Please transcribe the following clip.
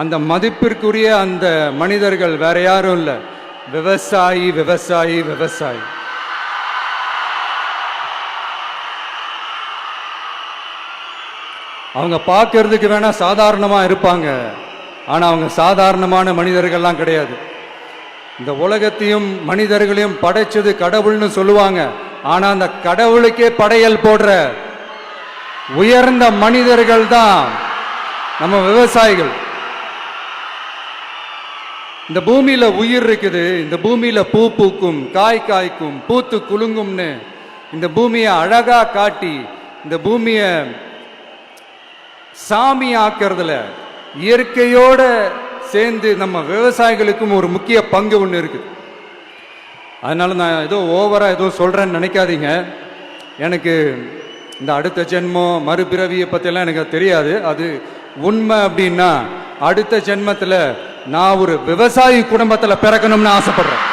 அந்த மதிப்பிற்குரிய அந்த மனிதர்கள் வேற யாரும் இல்லை, விவசாயி விவசாயி விவசாயி. அவங்க பார்க்கறதுக்கு வேணா சாதாரணமா இருப்பாங்க, ஆனா அவங்க சாதாரணமான மனிதர்கள்லாம் கிடையாது. இந்த உலகத்தையும் மனிதர்களையும் படைச்சது கடவுள்னு சொல்லுவாங்க, ஆனா அந்த கடவுளுக்கே படையல் போடுற உயர்ந்த மனிதர்கள் தான் நம்ம விவசாயிகள். இந்த பூமியில உயிர் இருக்குது, இந்த பூமியில பூ பூக்கும், காய் காய்க்கும், பூத்து குலுங்கும்னு இந்த பூமியை அழகா காட்டி இந்த பூமியை சாமி ஆக்கிறதுல இயற்கையோட சேர்ந்து நம்ம விவசாயிகளுக்கும் ஒரு முக்கிய பங்கு ஒன்று இருக்குது. அதனால நான் ஏதோ ஓவரா ஏதோ சொல்றேன்னு நினைக்காதீங்க. எனக்கு இந்த அடுத்த ஜென்மம் மறுபிறவியை பற்றியெல்லாம் எனக்கு தெரியாது. அது உண்மை அப்படின்னா அடுத்த ஜென்மத்தில் நான் ஒரு விவசாயி குடும்பத்தில் பிறக்கணும்னு ஆசைப்படுறேன்.